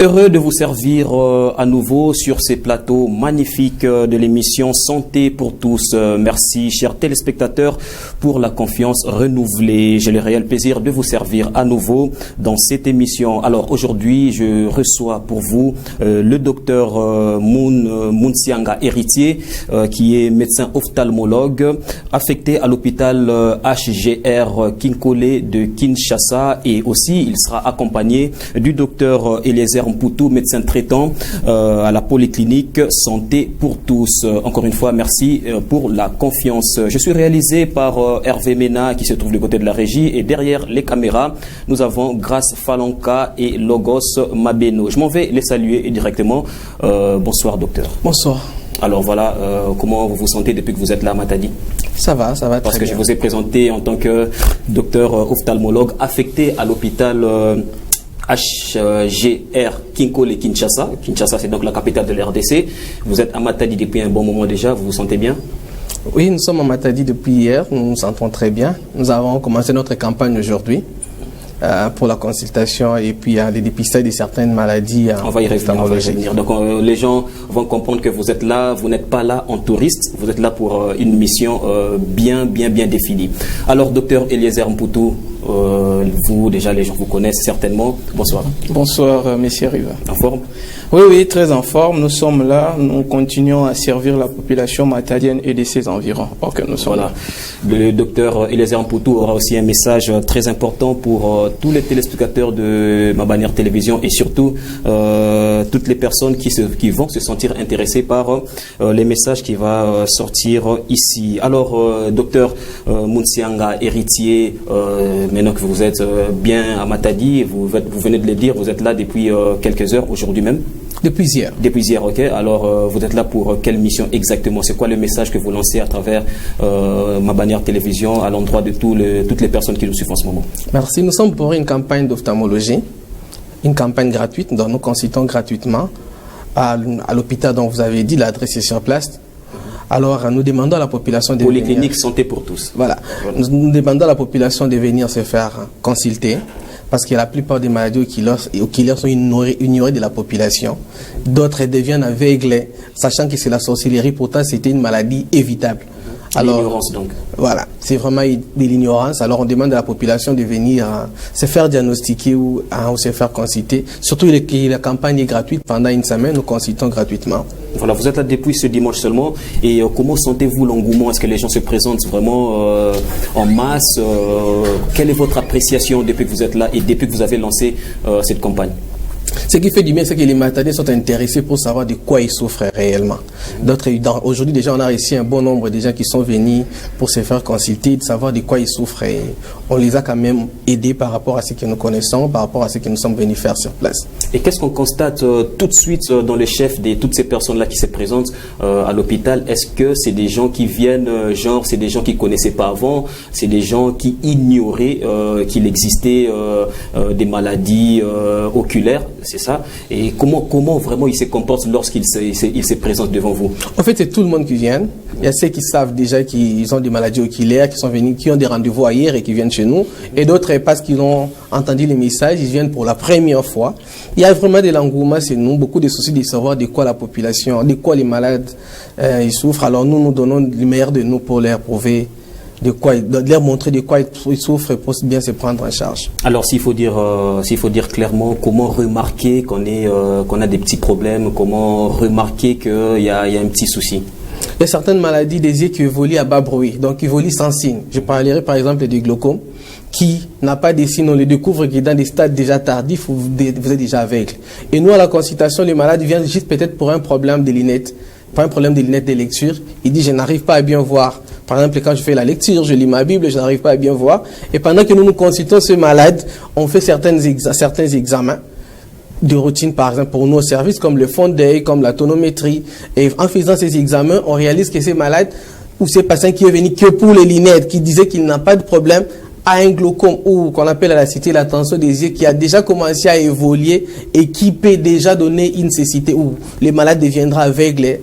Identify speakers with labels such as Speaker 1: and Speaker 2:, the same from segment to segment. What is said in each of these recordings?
Speaker 1: Heureux de vous servir à nouveau sur ces plateaux magnifiques de l'émission Santé pour tous. Merci, chers téléspectateurs, pour la confiance renouvelée. J'ai le réel plaisir de vous servir à nouveau dans cette émission. Alors aujourd'hui, je reçois pour vous le docteur Mounsianga Héritier, qui est médecin ophtalmologue affecté à l'hôpital HGR Kinkole de Kinshasa, et aussi il sera accompagné du docteur Eliezer Mputu, médecin traitant à la polyclinique Santé pour tous. Encore une fois, merci pour la confiance. Je suis réalisé par Hervé Mena, qui se trouve du côté de la régie, et derrière les caméras, nous avons Grace Falonka et Logos Mabeno. Je m'en vais les saluer directement. Bonsoir docteur.
Speaker 2: Bonsoir.
Speaker 1: Alors voilà, comment vous vous sentez depuis que vous êtes là à Matadi?
Speaker 2: Ça va très bien.
Speaker 1: Parce que je vous ai présenté en tant que docteur ophtalmologue affecté à l'hôpital HGR Kinkole et Kinshasa. Kinshasa, c'est donc la capitale de l'RDC. Vous êtes à Matadi depuis un bon moment déjà, vous vous sentez bien?
Speaker 2: Oui, nous sommes à Matadi depuis hier, nous nous sentons très bien. Nous avons commencé notre campagne aujourd'hui pour la consultation et puis les dépistages de certaines maladies.
Speaker 1: On va y revenir. Donc les gens vont comprendre que vous êtes là, vous n'êtes pas là en touriste, vous êtes là pour une mission bien définie. Alors docteur Eliezer Mputu, vous déjà les gens vous connaissent certainement. Bonsoir.
Speaker 3: Bonsoir messieurs Riva.
Speaker 1: En forme?
Speaker 3: Oui, très en forme. Nous sommes là, nous continuons à servir la population matadienne et de ses environs. Ok, nous sommes là.
Speaker 1: Le docteur Eliezer Mputu aura aussi un message très important pour tous les téléspectateurs de Ma Bannière Télévision, et surtout toutes les personnes qui vont se sentir intéressées par les messages qui va sortir ici. Alors docteur Mounsianga Héritier, maintenant que vous êtes bien à Matadi, vous venez de le dire, vous êtes là depuis quelques heures, aujourd'hui même?
Speaker 2: Depuis hier.
Speaker 1: Depuis hier, ok. Alors, vous êtes là pour quelle mission exactement? C'est quoi le message que vous lancez à travers Ma Bannière Télévision à l'endroit de toutes les personnes qui nous suivent en ce moment?
Speaker 2: Merci. Nous sommes pour une campagne d'ophtalmologie, une campagne gratuite dont nous consultons gratuitement à l'hôpital dont vous avez dit, l'adresse est sur place. Alors, nous demandons à la population de
Speaker 1: Polyclinique Santé pour tous.
Speaker 2: Voilà. Nous demandons à la population de venir se faire consulter, parce que la plupart des maladies oculaires sont ignorées de la population. D'autres deviennent aveugles, sachant que c'est la sorcellerie, pourtant c'était une maladie évitable. Alors,
Speaker 1: l'ignorance donc.
Speaker 2: Voilà, c'est vraiment de l'ignorance. Alors on demande à la population de venir se faire diagnostiquer ou se faire consulter. Surtout que la campagne est gratuite. Pendant une semaine, nous consultons gratuitement.
Speaker 1: Voilà, vous êtes là depuis ce dimanche seulement. Et comment sentez-vous l'engouement? Est-ce que les gens se présentent vraiment en masse? Quelle est votre appréciation depuis que vous êtes là et depuis que vous avez lancé cette campagne?
Speaker 2: Ce qui fait du bien, c'est que les Matadiens sont intéressés pour savoir de quoi ils souffrent réellement. Aujourd'hui, déjà, on a réussi un bon nombre de gens qui sont venus pour se faire consulter, de savoir de quoi ils souffrent. Et on les a quand même aidés par rapport à ce que nous connaissons, par rapport à ce que nous sommes venus faire sur place.
Speaker 1: Et qu'est-ce qu'on constate tout de suite dans les chefs de toutes ces personnes-là qui se présentent à l'hôpital? Est-ce que c'est des gens qui viennent, c'est des gens qui ne connaissaient pas avant, c'est des gens qui ignoraient qu'il existait des maladies oculaires? C'est ça. Et comment vraiment ils se comportent lorsqu'ils se présentent devant vous?
Speaker 2: En fait, c'est tout le monde qui vient. Il y a ceux qui savent déjà qu'ils ont des maladies oculaires, qui sont venus, qui ont des rendez-vous ailleurs et qui viennent chez nous. Et d'autres, parce qu'ils ont entendu les messages, ils viennent pour la première fois. Il y a vraiment de l'engouement chez nous, beaucoup de soucis de savoir de quoi la population, de quoi les malades ils souffrent. Alors nous donnons le meilleur de nous pour leur prouver de leur montrer de quoi ils souffrent pour bien se prendre en charge.
Speaker 1: Alors s'il faut dire clairement, comment remarquer qu'on a des petits problèmes, comment remarquer qu'il y a un petit souci?
Speaker 2: Il y a certaines maladies des yeux qui évoluent à bas bruit, donc qui évoluent sans signe. Je parlerai par exemple du glaucome, qui n'a pas de signes, on le découvre que dans des stades déjà tardifs, vous êtes déjà aveugle. Et nous, à la consultation, les malades viennent juste peut-être pour un problème de lunettes, pas un problème de lunettes de lecture. Il dit, je n'arrive pas à bien voir. Par exemple, quand je fais la lecture, je lis ma Bible, je n'arrive pas à bien voir. Et pendant que nous consultons ce malade, on fait certains examens de routine, par exemple, pour nos services, comme le fond d'œil, comme la tonométrie. Et en faisant ces examens, on réalise que ces malades, ou ces patients qui est venu que pour les lunettes, qui disaient qu'il n'a pas de problème, a un glaucome, ou qu'on appelle à la cité la tension des yeux, qui a déjà commencé à évoluer et qui peut déjà donner une cécité, où les malades deviendront aveugles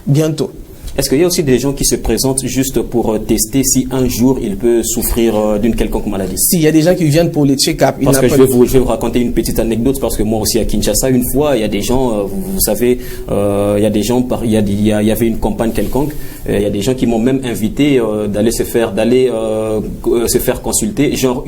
Speaker 2: bientôt.
Speaker 1: Est-ce qu'il y a aussi des gens qui se présentent juste pour tester si un jour il peut souffrir d'une quelconque maladie?
Speaker 2: Si, il y a des gens qui viennent pour les check-up.
Speaker 1: Parce que je vais vous raconter une petite anecdote, parce que moi aussi à Kinshasa, une fois, il y a des gens, vous savez, il y a des gens, il y avait une campagne quelconque, il y a des gens qui m'ont même invité d'aller se faire consulter, genre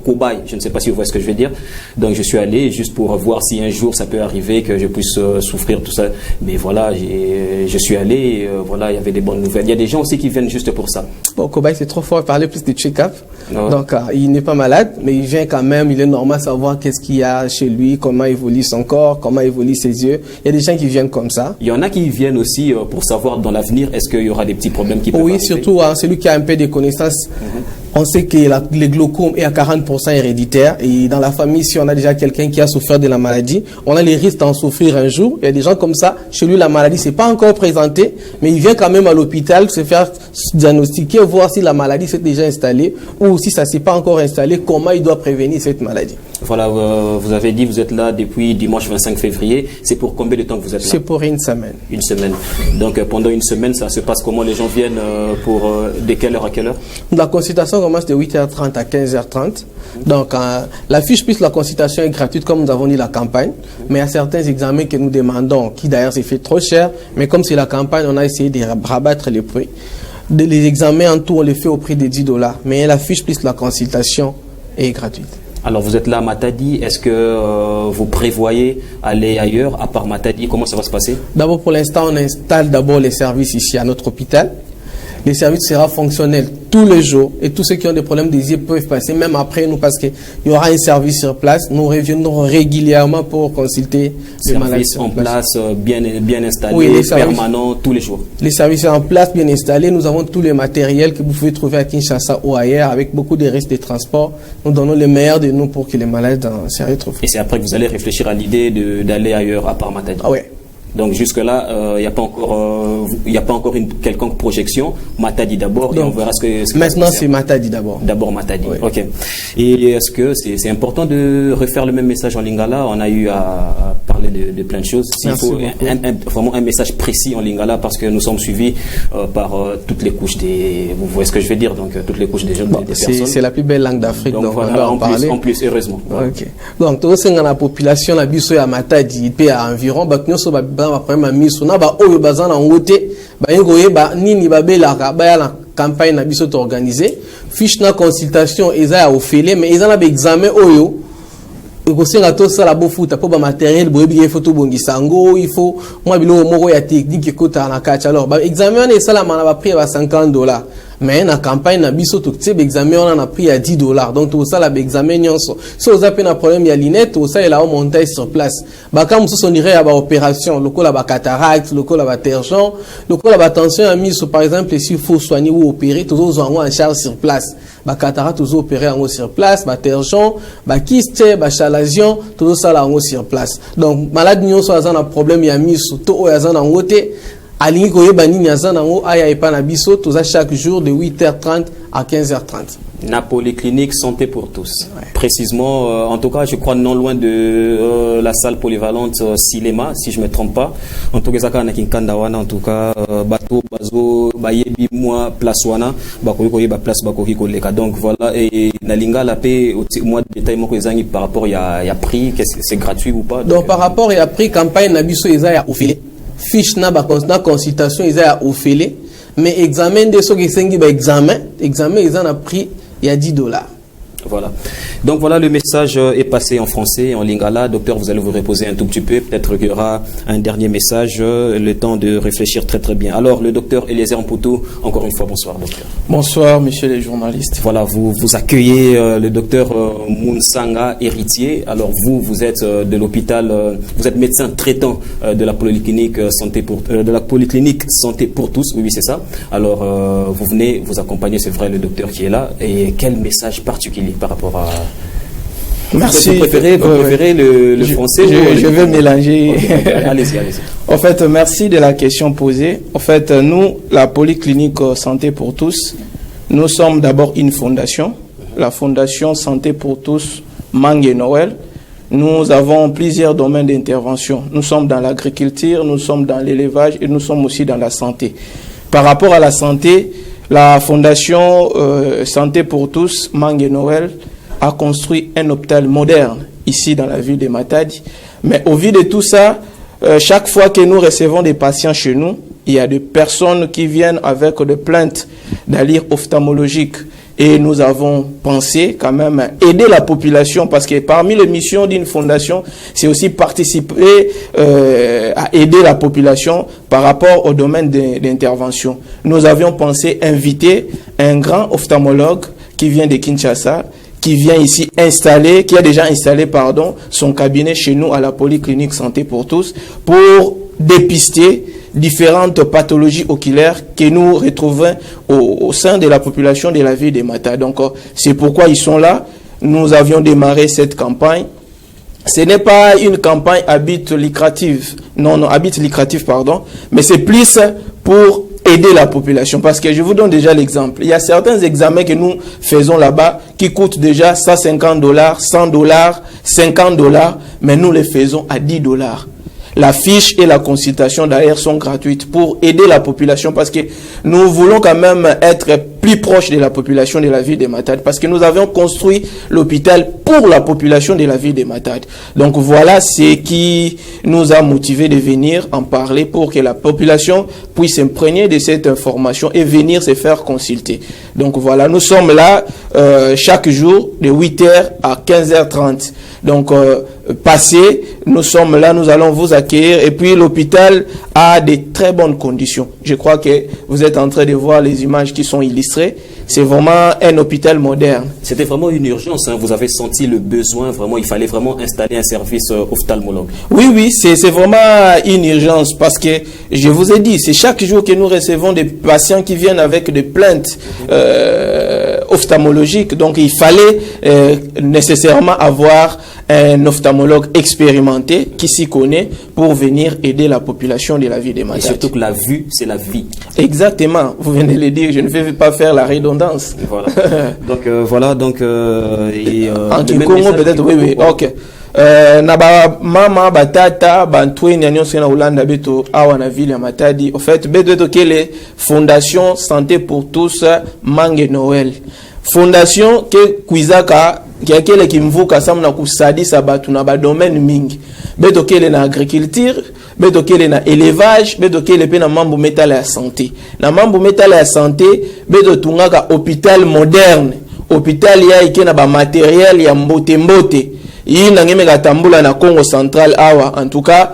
Speaker 1: cobaye, je ne sais pas si vous voyez ce que je veux dire. Donc je suis allé juste pour voir si un jour ça peut arriver que je puisse souffrir tout ça. Mais voilà, je suis allé, voilà, il y avait des bonnes nouvelles. Il y a des gens aussi qui viennent juste pour ça.
Speaker 2: Bon, cobaye c'est trop fort, parler plus de check-up. Donc il n'est pas malade, mais il vient quand même, il est normal de savoir qu'est-ce qu'il y a chez lui, comment évolue son corps, comment évoluent ses yeux. Il y a des gens qui viennent comme ça.
Speaker 1: Il y en a qui viennent aussi pour savoir dans l'avenir, est-ce qu'il y aura des petits problèmes qui peuvent arriver?
Speaker 2: Oui, surtout celui qui a un peu de connaissances. On sait que le glaucome est à 40% héréditaire, et dans la famille, si on a déjà quelqu'un qui a souffert de la maladie, on a les risques d'en souffrir un jour. Il y a des gens comme ça, chez lui la maladie s'est pas encore présentée, mais il vient quand même à l'hôpital se faire diagnostiquer, voir si la maladie s'est déjà installée ou si ça s'est pas encore installé, comment il doit prévenir cette maladie.
Speaker 1: Voilà, vous avez dit vous êtes là depuis dimanche 25 février. C'est pour combien de temps que vous êtes là?
Speaker 2: C'est pour une semaine.
Speaker 1: Une semaine. Donc pendant une semaine, ça se passe comment? Les gens viennent de quelle heure à quelle heure?
Speaker 2: La consultation commence de 8h30 à 15h30. Donc la fiche plus la consultation est gratuite comme nous avons dit la campagne. Mais il y a certains examens que nous demandons, qui d'ailleurs s'est fait trop cher. Mais comme c'est la campagne, on a essayé de rabattre les prix. Les examens en tout, on les fait au prix de $10. Mais la fiche plus la consultation est gratuite.
Speaker 1: Alors vous êtes là à Matadi, est-ce que vous prévoyez aller ailleurs à part Matadi? Comment ça va se passer? D'abord
Speaker 2: pour l'instant on installe d'abord les services ici à notre hôpital. Les services seront fonctionnels tous les jours et tous ceux qui ont des problèmes des yeux peuvent passer même après nous parce qu'il y aura un service sur place. Nous reviendrons régulièrement pour consulter les malades.
Speaker 1: Service en place, bien installé, oui, permanent, tous les jours.
Speaker 2: Les services en place, bien installés. Nous avons tous les matériels que vous pouvez trouver à Kinshasa ou ailleurs avec beaucoup de risques de transport. Nous donnons le meilleur de nous pour que les malades s'y retrouvent.
Speaker 1: Et c'est après que vous allez réfléchir à l'idée d'aller ailleurs à part Matadi?
Speaker 2: Ah oui.
Speaker 1: Donc jusque-là, il n'y a pas encore une quelconque projection. Matadi d'abord et on verra ce que
Speaker 2: maintenant c'est Matadi d'abord.
Speaker 1: D'abord Matadi,
Speaker 2: oui.
Speaker 1: Ok. Et est-ce que c'est important de refaire le même message en lingala? On a eu à parler de plein de choses. S'il faut vraiment un message précis en lingala parce que nous sommes suivis par toutes les couches des... Vous voyez ce que je veux dire? Donc toutes les couches des jeunes, des personnes.
Speaker 2: C'est la plus belle langue d'Afrique. Donc
Speaker 1: voilà,
Speaker 2: on doit en parler.
Speaker 1: En plus, heureusement.
Speaker 2: Ok. Donc tout ce la population la biso à Matadi peut à environ ba problème miso na ba oyo bazana ngote ba ngoye ba nini ba belaka ba ya la campagne na biso organisée fiche na consultation eza ya ofele mais eza na ba examen oyo ekosenga to sala bofuta po ba matériel boyebi il faut to bongisa ngo il faut moi bilo moko ya technique ekota na kacha alors ba examen na sala mana ba prix ba $50 mais na campagne na biso to tse examen on a pris à $10 donc tout ça la examen nyonso so za pe na problème ya lunette tout ça il a monté sur place ba comme ça on dirait à ba opération lokola ba cataracte lokola ba tergent lokola ba tension a mis par exemple s'il faut soigner ou opérer toujours en charge sur place ba cataracte toujours opérer en sur place ba tergent ba kyste ba chalazion tout ça là en sur place donc malade nyonso a un problème ya mis to o ya za na ngote alingi koyeba nini aza nango aya epa na biso toza chaque jour de 8h30 à 15h30.
Speaker 1: Na polyclinique santé pour tous. Ouais. Précisément, en tout cas, je crois non loin de la salle polyvalente Silema, si je me trompe pas. En tout cas, na kinkandawana, en tout cas, bateau, bazo, bayebi moi place wana, bakoyi koyeba place bakoyi koleka. Donc voilà, et nalinga la paix, moi détail moko ezangi par rapport il y a prix, c'est gratuit ou pas.
Speaker 2: Donc par rapport il y a prix campagne na biso eza ya ofele. Fiche na consultation ils a ofele mais examen de ceux qui sengi ba examen ils en a pris il y a $10.
Speaker 1: Voilà. Donc voilà, le message est passé en français, en lingala. Docteur, vous allez vous reposer un tout petit peu. Peut-être qu'il y aura un dernier message, le temps de réfléchir très très bien. Alors, le docteur Eliezer Mputu, encore une fois, bonsoir docteur.
Speaker 3: Bonsoir, messieurs les journalistes.
Speaker 1: Voilà, vous accueillez le docteur Mounsanga, héritier. Alors vous êtes de l'hôpital, vous êtes médecin traitant de la polyclinique santé pour tous. Oui, c'est ça. Alors, vous venez vous accompagner, c'est vrai, le docteur qui est là. Et quel message particulier par rapport à...
Speaker 3: Merci.
Speaker 1: Vous préférez le français?
Speaker 3: Je vais mélanger.
Speaker 1: Okay. Allez-y.
Speaker 3: En fait, merci de la question posée. En fait, nous, la Polyclinique Santé pour tous, nous sommes d'abord une fondation. La Fondation Santé pour tous, Mangue Noël. Nous avons plusieurs domaines d'intervention. Nous sommes dans l'agriculture, nous sommes dans l'élevage et nous sommes aussi dans la santé. Par rapport à la santé, la Fondation Santé pour tous, Mangue Noël, a construit un hôpital moderne ici dans la ville de Matadi. Mais au vu de tout ça, chaque fois que nous recevons des patients chez nous, il y a des personnes qui viennent avec des plaintes d'allure ophtalmologique. Et nous avons pensé quand même aider la population parce que parmi les missions d'une fondation, c'est aussi participer à aider la population par rapport au domaine d'intervention. Nous avions pensé inviter un grand ophtalmologue qui vient de Kinshasa, qui vient ici installer, qui a déjà installé, pardon, son cabinet chez nous à la Polyclinique Santé pour tous pour dépister différentes pathologies oculaires que nous retrouvons au sein de la population de la ville de Matadi. Donc, c'est pourquoi ils sont là. Nous avions démarré cette campagne. Ce n'est pas une campagne à but lucratif, pardon, mais c'est plus pour aider la population. Parce que je vous donne déjà l'exemple. Il y a certains examens que nous faisons là-bas qui coûtent déjà $150, $100, $50, mais nous les faisons à $10. La fiche et la consultation d'ailleurs sont gratuites pour aider la population parce que nous voulons quand même être plus proches de la population de la ville de Matadi parce que nous avions construit l'hôpital pour la population de la ville de Matadi. Donc voilà ce qui nous a motivé de venir en parler pour que la population puisse s'imprégner de cette information et venir se faire consulter. Donc voilà, nous sommes là chaque jour de 8h à 15h30. Donc passé, nous sommes là, nous allons vous accueillir et puis l'hôpital a de très bonnes conditions. Je crois que vous êtes en train de voir les images qui sont illustrées. C'est vraiment un hôpital moderne.
Speaker 1: C'était vraiment une urgence, hein. Vous avez senti le besoin, vraiment, il fallait vraiment installer un service ophtalmologue.
Speaker 3: Oui, c'est vraiment une urgence parce que, je vous ai dit, c'est chaque jour que nous recevons des patients qui viennent avec des plaintes ophtalmologiques. Donc, il fallait nécessairement avoir un ophtalmologue expérimenté qui s'y connaît pour venir aider la population de la ville de Matadi.
Speaker 1: Et surtout que la vue, c'est la vie.
Speaker 3: Exactement, vous venez de le dire, je ne vais pas faire la redondance.
Speaker 1: Voilà. Donc,
Speaker 3: en Kikongo peut-être, oui, ok. Na ba mama batata bantweni nyonso na Ulanda beto awa na ville ya Matadi. En fait, beto kele Fondation Santé pour tous Mangue Noël. Fondation ke kuizaka kiakele kimvuka samu na kusadisa batu na ba domaine mingi. Beto kele na agriculture, beto kele na élevage, beto kele pe na mambo metala ya santé. Na mambo metala ya santé, beto tungaka hôpital moderne. Hôpital ya ike na ba matériel ya mbote. Yi na ngeme gatambula na Congo Central awa. En tout cas,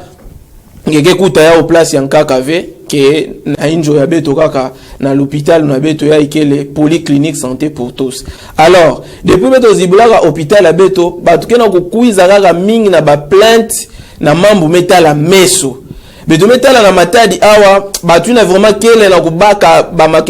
Speaker 3: ngeke kuta ya au place ya Nkakave ke na injo ya beto kaka na l'hôpital na beto ya ikele Polyclinique Santé pour tous. Alors, depuis beto zibulaka hôpital ya beto, batuke na kukuiza kaka mingi na ba plainte na mambo metala meso. Beto metala na Matadi awa, batu na vraiment kele na kubaka ba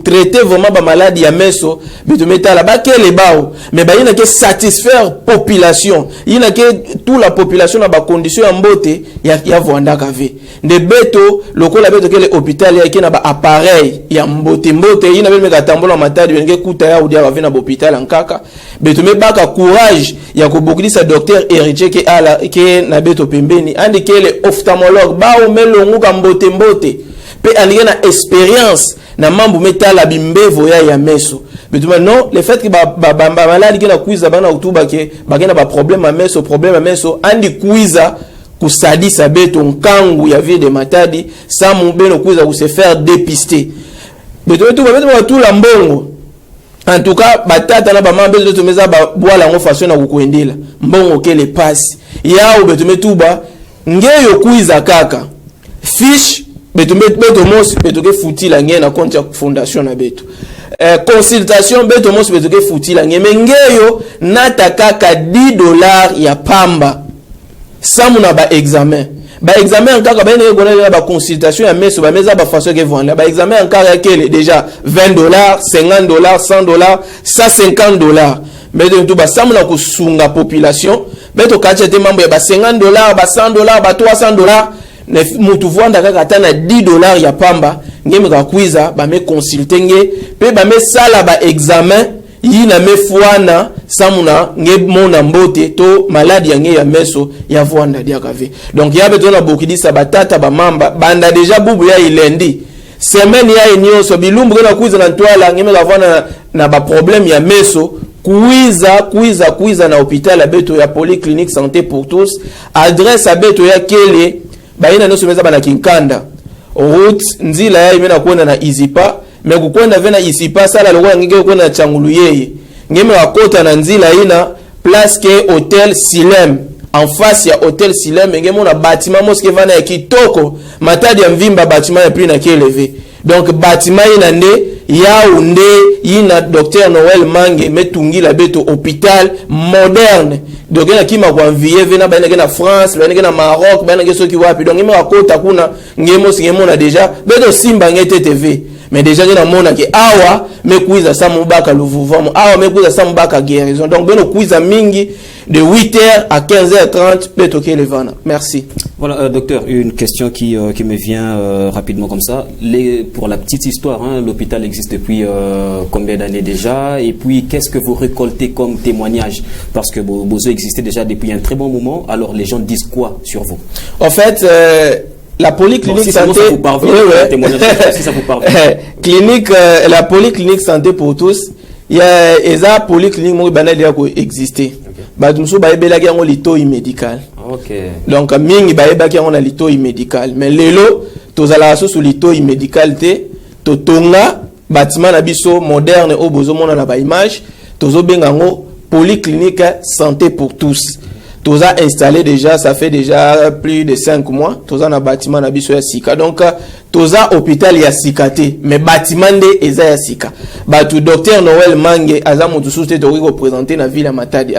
Speaker 3: traiter vraiment ba maladie ya meso, beto metala ba kele bao, mais ba yina ke satisfaire population. Yina ke toute la population na ba condition ya mbote ya vwanda kave. De beto lokola beto kele hôpital ya na ba appareil ya mbote yina be meka tambola Matadi ngeke kuta ya udia ba vina ba hôpital nkaka. Beto me baka courage ya ko bokilisa docteur héritier ke na beto pembeni andi kele ophtalmologue ba melongu ka mbote pe alien na expérience na mambo metala bimbevo ya meso. Mais non, le fait que ba maladi ki na kuiza bana utuba ke bagena ba problème à meso andi kuiza kusadisa beto nkangu ya ville de Matadi sa mbeno kuiza ku se faire dépister. Beto tout la mbongo. En tout cas, batata na ba mambe beto meza ba bwala ngo façon na kukwendela. Mbongo ke le passe. Ya u beto metuba ngeyo kuiza kaka. Fiche beto mos beto ke futila nge na compte ya fondation na beto. Consultation beto mos beto ke futila nge mengeyo nata kaka $10 ya pamba. Samu na ba examen. Ba examen kaka ba ene gona ba consultation ya meso ba meza ba façon ke vendre. Ba examen kaka kele déjà $20, $50, $100, $150. Beto tout ba samu na kusunga population. Beto kachete mambo ya ba $50, ba $100, ba $300. Mutu vwanda kaka tana $10 ya pamba ngeme ka kuiza ba me consulter nge pe ba me sala ba examen yina mefuana samuna nge mona mbote to maladi yange ya meso ya vuanda dia kave. Donc yabe to na bokidisa batata ba mamba banda deja bubu ya ilendi semaine ya inyoso bilumbu na kuiza na ntwala ngeme la vana na ba problème ya meso kuiza na hôpital ya beto ya Polyclinique Santé pour tous, adresse ya beto ya kele baina no someza bana kinkanda route nzila ya imena kwenda na Izipa me kukwenda vena Izipa sala lokwa ngike kwenda changulu yeye ngeme wakota na nzila ina place ke Hôtel Silem en face ya Hôtel Silem ngeme na bâtiment moske vana ya kitoko matadi ya mvimba bâtiment ya plus na keleve. Donc bâtiment ina ne Yaoundé ina docteur Noël Mange metungi la beto hôpital moderne. Donc ina kima kwa envier vena ba ina France, ba ina Maroc, ba ina soki wapi. Donc ngema wakota kuna ngemo na déjà beto simba ngete TV. Mais déjà ina mona ke awa me kuiza samubaka luvuvamo, awa me kuiza samubaka guérison. Donc beno kuiza mingi de 8h à 15h30 beto ke levana. Merci.
Speaker 1: Voilà, docteur, une question qui me vient rapidement comme ça. Pour la petite histoire, hein, l'hôpital existe depuis combien d'années déjà? Et puis, qu'est-ce que vous récoltez comme témoignage? Parce que Bozo existait déjà depuis un très bon moment. Alors, les gens disent quoi sur vous?
Speaker 3: En fait, la Polyclinique Santé...
Speaker 1: Ça vous parvient, témoignage, si ça vous parvient.
Speaker 3: La Polyclinique Santé pour tous, il y a eza Polyclinique qui existait. Badumso baebelaki yango litoi médical.
Speaker 1: Okay.
Speaker 3: Donc mingi baebaki yango na litoi médical. Mais lelo tozala sous litoi médical te totonga bâtiment na biso moderne o bozo mona na ba image tozo benga ngo Polyclinique Santé pour tous. Toza installé déjà, ça fait déjà plus de 5 mois. Toza na bâtiment na biso ya sika. Donc toza hôpital ya sikate, mais bâtiment de eza ya sika. Batu docteur Noël Mange aza mutu soute to représenter na ville ya Matadi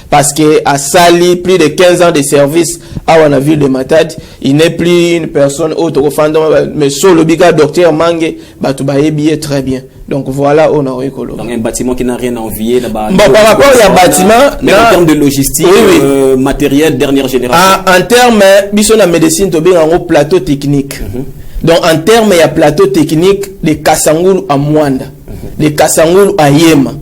Speaker 3: parce que a sali plus de 15 ans de service à la ville de Matadi. Il n'est plus une personne autre mais solo bika docteur Mange batu baebi très bien. Donc voilà, on a écolo.
Speaker 1: Donc un bâtiment qui n'a rien à envier là-bas.
Speaker 3: Bon, par rapport à bâtiment,
Speaker 1: mais en termes de logistique, oui. Matériel dernière génération.
Speaker 3: En termes, biso na médecine to bien en plateau technique. Donc en termes il y a plateau technique de Kasangulu à Mwanda, de Kasangulu à Yema.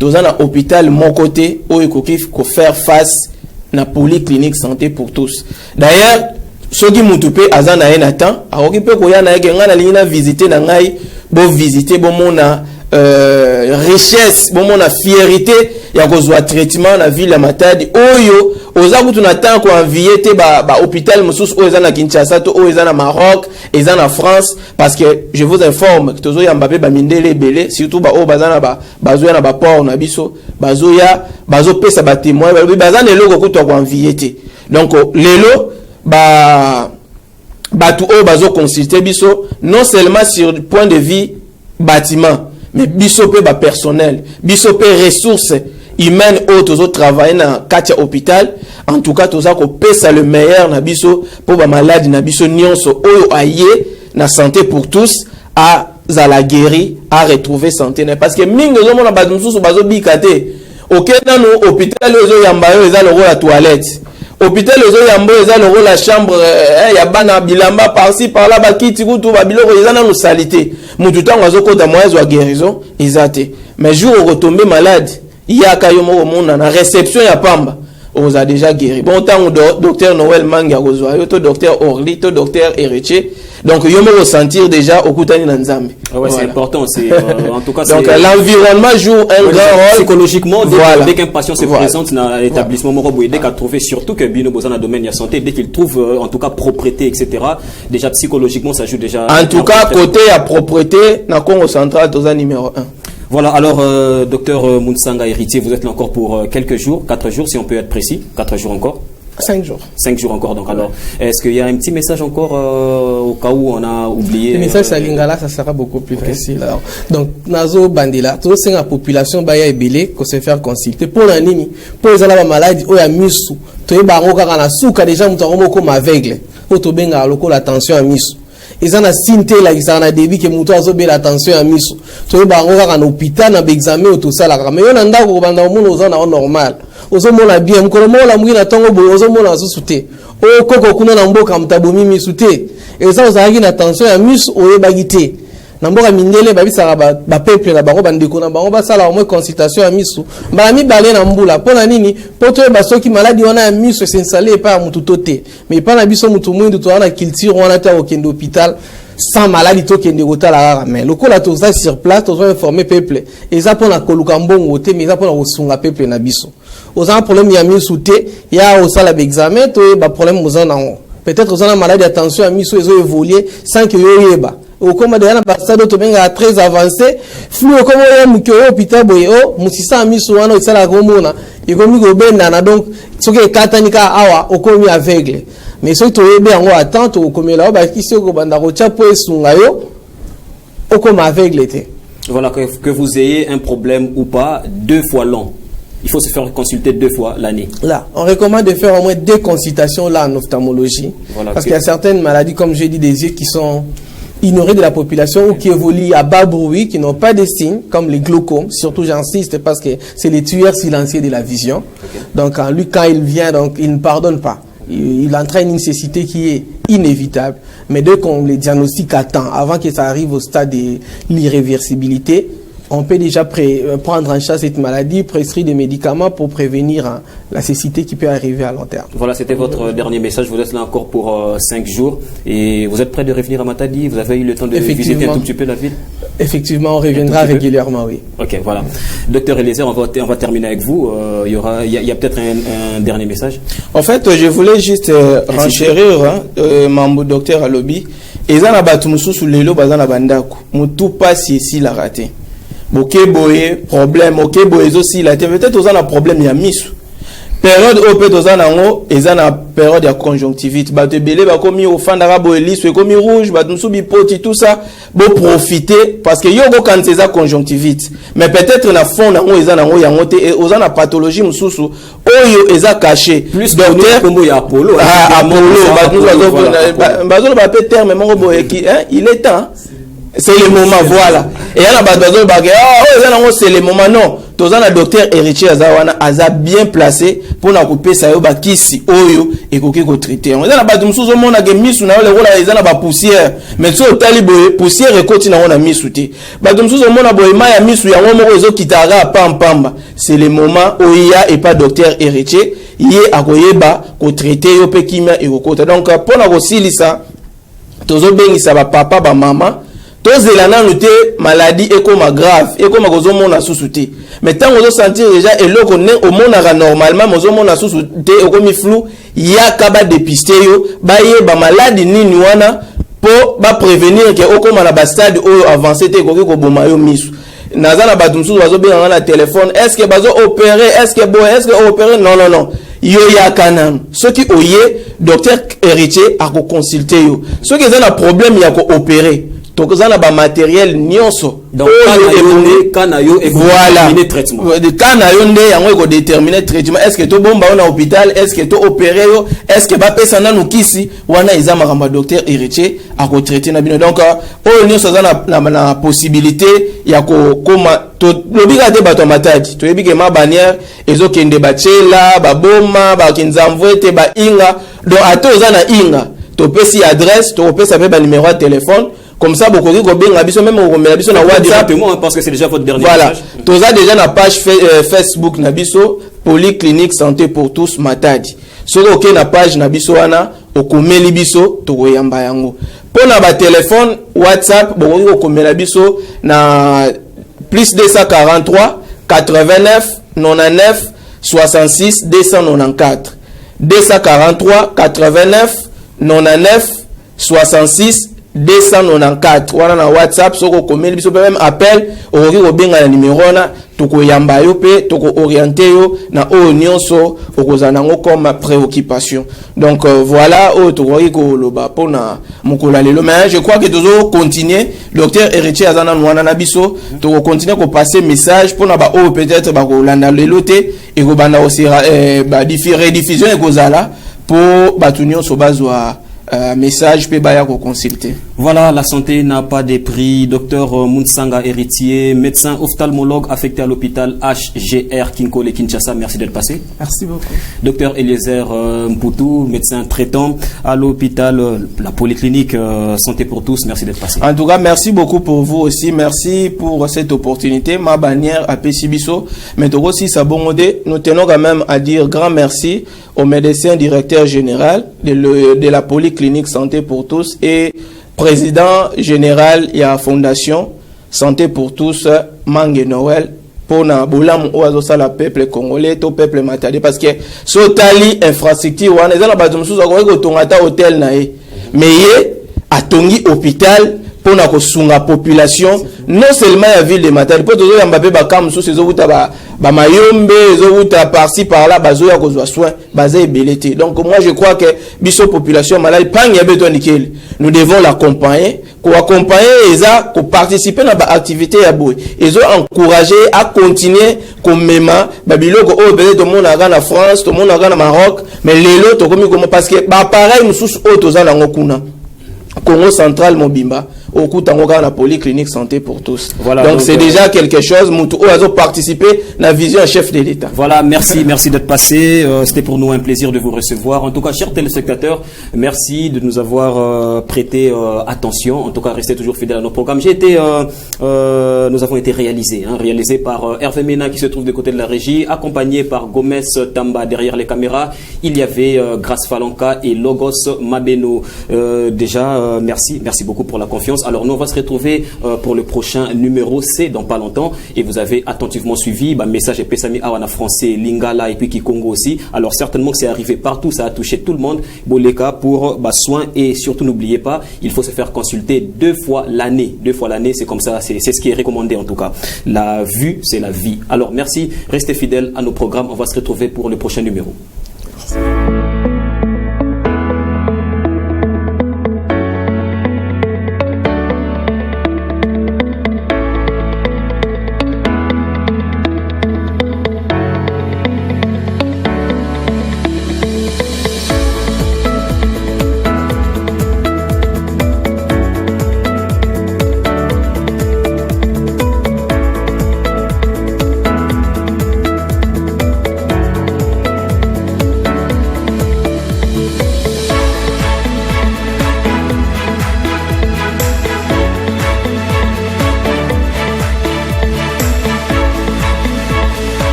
Speaker 3: Tous en hôpital mon côté où il faut faire face na Polyclinique Santé pour tous. D'ailleurs, ceux qui m'ont topé azan na enatan, alors qui peut koya na ngana lina visiter na ngai, bo visiter bo mona richesse, bon mon fierté, il y a besoin traitement la ville à Matadi. Oyo, aux abuts on attend qu'on envier te ba hôpital Moussous aux na Kinshasa, aux na Maroc, et na France, parce que je vous informe que tous Mbappé ba mindele belé, surtout ba o bazana ba bazoya na ba port na biso, bazoya bazo pesa ba témoin, bazana lelo ko to ko envier te. Donc lelo ba tout o bazo consulter biso non seulement sur le point de vue bâtiment mais bisope ba personnel bisope ressources humaines autres travailler na katia hôpital en tout cas toza ko pesa le meilleur na biso pour ba malade na biso nyonso oyo aye na santé pour tous à la guéri à retrouver santé parce que mingi zo mona ba mususu bazo bikate okenda no hôpital ozo yamba yo eza le la toilette hôpital ozo yamba eza le la chambre ya bana bilamba par-ci par-là ba kiti kutu ba biloko eza na no salité mutu tango azokota moyen wa guérison ezate mais jour au retomber malade il y a kayo mo mona na réception ya pamba on a déjà guéri bon tango docteur Noël Manga kozwa yo to docteur Orly to docteur Héritier donc yo me ressentir déjà au kutani na nzambe.
Speaker 1: Ah ouais, voilà. C'est important, c'est en tout cas
Speaker 3: donc l'environnement joue un grand rôle
Speaker 1: psychologiquement dès qu'un patient se présente dans l'établissement Morobo dès qu'il trouve surtout que Bino Bozan a domaine de la santé dès qu'il trouve en tout cas propreté etc. déjà psychologiquement ça joue déjà
Speaker 3: en tout cas côté à propreté na Congo central dans numéro 1.
Speaker 1: Voilà, alors docteur Mounsanga Héritier, vous êtes là encore pour quelques jours, 4 jours si on peut être précis, 4 jours encore.
Speaker 2: 5 jours.
Speaker 1: 5 jours encore, donc alors, est-ce qu'il y a un petit message encore au cas où on a oublié
Speaker 2: le message à Lingala, ça sera beaucoup plus facile. Alors. Donc, Nazo Bandila, tout c'est la population baya ebélé qu'on se faire consulter pour la nini, pour les la maladie, ou ya misu, tu es baroka kana souka déjà mutaromo comme aveugle, ou to benga loko la tension à misu. Ils ont sinté là, ils ont débit que muto azobe la tension à misu. Tu es baroka kana hôpital na examen ou tout ça là, mais on anda ko banda mo no zona normal. Ozo mona bien mkolomo la mwina tongo bo ozo mona susute o koko kuna na mboka mtabomi misute eza ozaki na tension ya misu oyebaki te Namboka mindele babisa ba peuple na bango bandeko na bango basala au moins consultation ya misu. Ba mi balé na mbula pona nini poto ba soki maladie wana ya misu s'installer pas mutu toté. Mais pas na biso mutu mwindu to wana culture wana ta okende hôpital sans maladie to kende kotala rara mais lokola to za sur place to zo informer peuple et ça pona koluka mbongo te mais ça pona kosunga peuple na biso. Oza problème ya misu te ya osala ba examen to ba problème ozana ngo. Peut-être ozana maladie attention ya misu ezo évoluer sans que yo yeba. Au comme de l'ambassade to benga très avancé flou comme ya mukyo hôpital boyo musisa misu wana osala komona ikomi ko benda na donc soki katanika awa okomi aveugle. Mais ce que tu as bien attendre au comme là ba kisi ko banda ko chapo esunga yo o comme aveugle te.
Speaker 1: Voilà que vous ayez un problème ou pas 2 fois l'an. Il faut se faire consulter 2 fois l'année. Là,
Speaker 2: on recommande de faire au moins 2 consultations là en ophtalmologie voilà, parce qu'il y a certaines maladies comme j'ai dit des yeux qui sont ignorés de la population ou qui évoluent à bas bruit, qui n'ont pas de signes, comme les glaucomes. Surtout, j'insiste parce que c'est les tueurs silencieux de la vision. Okay. Donc, lui, quand il vient, donc, il ne pardonne pas. Il entraîne une nécessité qui est inévitable. Mais dès qu'on le diagnostique à temps, avant que ça arrive au stade de l'irréversibilité, on peut déjà prendre en charge cette maladie, prescrire des médicaments pour prévenir la cécité qui peut arriver à long terme.
Speaker 1: Voilà, c'était votre dernier message. Je vous laisse là encore pour 5 jours. Et vous êtes prêt de revenir à Matadi? Vous avez eu le temps de visiter un tout petit peu la ville?
Speaker 2: Effectivement, on reviendra régulièrement, oui.
Speaker 1: Ok, voilà. Docteur Eliezer, on va terminer avec vous. Il y a peut-être un dernier message.
Speaker 3: En fait, je voulais juste renchérir mon docteur Alobi. Et ça n'a pas tout sous les lots, bazan la bandaku. Moutou pas si la raté. Ok boye problème ok boye aussi la peut-être aux un problème ya misu période au peut aux anango et na période ya conjonctivite ba te belé ba komi au fandara boye liso komi rouge ba musubi poti tout ça bo profiter parce que yo go quand c'est ça conjonctivite mais peut-être na fond na ngo nango ya ngote et aux na pathologie mususu oyo eza caché
Speaker 1: plus docteur comme ya Apollo
Speaker 3: ba ba peut terme mon boye qui il est temps. C'est le moment, voilà. Et il y a c'est le moment, non. Tous les docteurs héritiers Aza bien placé pour nous couper ça kisi oyo et ko traiter. On a ba dumsu zo mona ke misu na le rola ezana ba poussière. Mais so tali boye poussière ekoti na ona misu te. Ba dumsu zo mona boye ma ya misu ya ngomo ezo kitara pamba. C'est le moment où il y a et pas docteur héritier, yé akoyeba ko traiter yo pe kimia et ko kota. Donc pour na ko silisa tozo bengisa ba papa ba maman tozelana noté maladie et comme grave et comme gozo mona susute mais tant gozo sentir déjà et loko ne au mona normalement mozo mona susute et comme flou ya kaba dépister yo ba ye ba maladie nini wana pour ba prévenir que au comme na ba stade au avancé te ko boma yo misu nazana ba dumsu bazo benga na téléphone est-ce que bazo opérer est-ce que opérer non yo ya kanam ceux qui oye docteur héritier a ko consulter yo ceux qui ont un problème ya ko opérer donc ça n'a pas matériel nyonso
Speaker 1: donc kanayo et
Speaker 3: voilà
Speaker 1: déterminer traitement
Speaker 3: de kanayo ndé yango ko déterminer traitement est-ce que to bomba on a hôpital est-ce que to opérer yo est-ce que ba pesa na nukisi wana izama kamba docteur héritier a ko traiter na bino donc o nyonso ça na possibilité ya ko koma to lobika te bato matadi to yebike ma bannière ezo kende bachela ba boma ba kinzamvete ba inga donc ato za na inga to pesi adresse to pesa pe ba numéro de téléphone. Comme ça, beaucoup de gens même au biso na WhatsApp
Speaker 1: parce que c'est déjà votre dernier
Speaker 3: voilà.
Speaker 1: message.
Speaker 3: Voilà. Tu as déjà na page Facebook nabiso Polyclinique Santé pour tous Matadi. Si vous na page nabiso wana okomeli biso to koyamba yango. Pour na ba téléphone WhatsApp beaucoup okomela biso na plus 243 89 99 66 294 243 89 99 66 294 wana na WhatsApp soko komeli biso même appel okoki kobenga na numéro na tokoyamba yo pe toko orienter yo na o nyonso okozana ngo comme préoccupation donc voilà o tokoki ko loba pona mukola lelo mais je crois que tozo continuer docteur héritier azana wana na biso toko continuer ko passer message pona ba o peut-être ba ko landa lelo te et ko banda aussi ba diffusion e kozala pour ba tunyo so bazwa message peut baya ko consulter.
Speaker 1: Voilà, la santé n'a pas de prix. Docteur Munsanga Héritier, médecin ophtalmologue affecté à l'hôpital HGR Kinkole Kinshasa, merci d'être passé.
Speaker 2: Merci beaucoup.
Speaker 1: Docteur Eliezer Mputu, médecin traitant à l'hôpital, la polyclinique Santé pour tous, merci d'être passé.
Speaker 3: En tout cas, merci beaucoup pour vous aussi. Merci pour cette opportunité. Ma bannière à Pessibiso. Mais aussi, nous tenons quand même à dire grand merci au médecin directeur général de la polyclinique Santé pour tous et président général et à Fondation Santé pour tous, Mangue Noël, pour na bolam oazo sala peuple congolais, to peuple matadi, parce que sotali infrastructure, on est dans la base de moussous, on tongata hôtel nae, mais yé, a tongi hôpital, pour na kosunga population, non seulement la ville de Matadi, pour toujours Mbappé bakam sous ces autres ba mayombe, les autres par-ci par-là, bazo ya kozwa soin, basé et belleté. Donc moi je crois que biso population malade, pas n'y a besoin nickel. Nous devons l'accompagner, pour accompagner et ça, pour participer dans l'activité à bout. Ils ont encouragé à continuer comme même babilo ko oh peut-être tout le monde a en France, tout le monde a en Maroc, mais les autres comme parce que bah pareil nous sous autres en ngokuna. Congo central Mobimba au coup dans la polyclinique Santé pour tous. Voilà, donc c'est déjà quelque chose. Moutou a participé à la vision chef de l'État.
Speaker 1: Voilà, merci d'être passé. C'était pour nous un plaisir de vous recevoir. En tout cas, chers téléspectateurs, merci de nous avoir prêté attention. En tout cas, restez toujours fidèles à nos programmes. Nous avons été réalisés par Hervé Mena qui se trouve du côté de la régie, accompagné par Gomez Tamba derrière les caméras. Il y avait Grace Falanka et Logos Mabeno. Merci beaucoup pour la confiance. Alors nous on va se retrouver pour le prochain numéro, c'est dans pas longtemps, et vous avez attentivement suivi message et Pesami Awana français, Lingala et puis Kikongo aussi. Alors certainement que c'est arrivé partout, ça a touché tout le monde. Boleka pour soins, et surtout n'oubliez pas, il faut se faire consulter 2 fois l'année. 2 fois l'année, c'est comme ça, c'est ce qui est recommandé en tout cas. La vue, c'est la vie. Alors merci, restez fidèles à nos programmes, on va se retrouver pour le prochain numéro.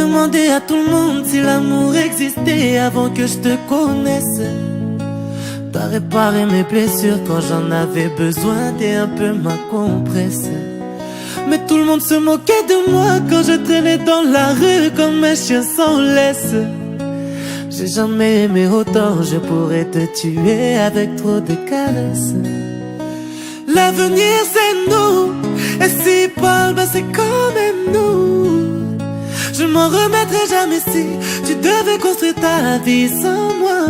Speaker 4: demandé à tout le monde si l'amour existait avant que je te connaisse. T'as réparé mes blessures quand j'en avais besoin, t'es un peu ma compresse. Mais tout le monde se moquait de moi quand je traînais dans la rue comme un chien sans laisse. J'ai jamais aimé autant, je pourrais te tuer avec trop de caresses. L'avenir c'est nous, et s'il parle, ben c'est quand même nous. Je m'en remettrai jamais si tu devais construire ta vie sans moi.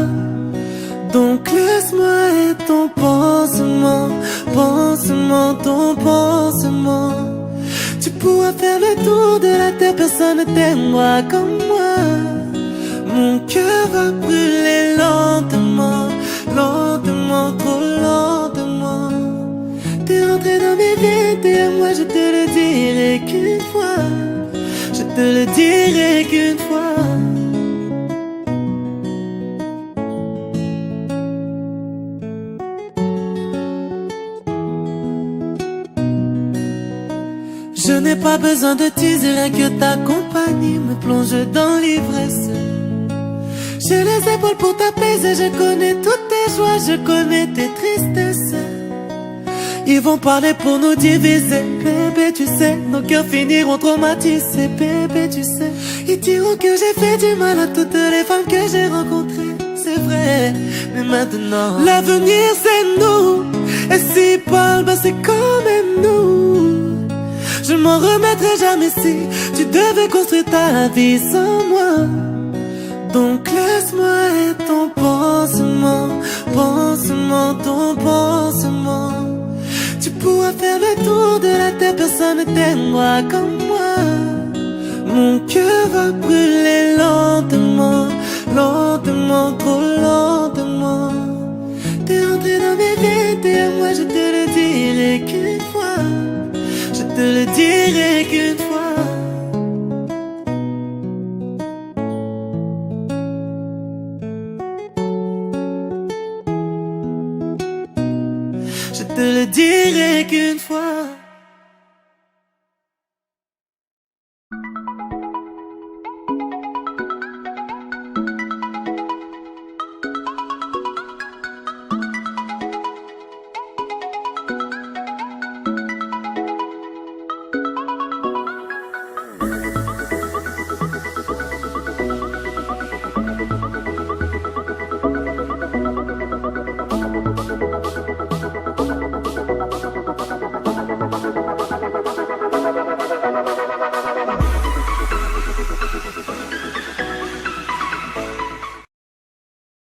Speaker 4: Donc laisse-moi être ton pansement, pansement, ton pansement. Tu pourras faire le tour de la terre, personne ne t'aimera comme moi. Mon cœur va brûler lentement, lentement, trop lentement. T'es rentré dans mes veines, t'es à moi, je te le dirai qu'une fois. Je te le dirai qu'une fois. Je n'ai pas besoin de teaser, rien que ta compagnie me plonge dans l'ivresse. J'ai les épaules pour t'apaiser, je connais toutes tes joies, je connais tes tristesses. Ils vont parler pour nous diviser, bébé tu sais, nos cœurs finiront traumatisés, bébé tu sais. Ils diront que j'ai fait du mal à toutes les femmes que j'ai rencontrées, c'est vrai, mais maintenant l'avenir c'est nous, et s'ils parlent, ben c'est quand même nous. Je m'en remettrai jamais si tu devais construire ta vie sans moi. Donc laisse-moi être ton pansement, pansement, ton pansement. Tu pourras faire le tour de la terre, personne ne t'aimera comme moi. Mon cœur va brûler lentement, lentement, trop lentement. T'es rentré dans mes veines, t'es à moi, je te le dirai qu'une fois. Je te le dirai qu'une fois. Je te le dirai qu'une fois.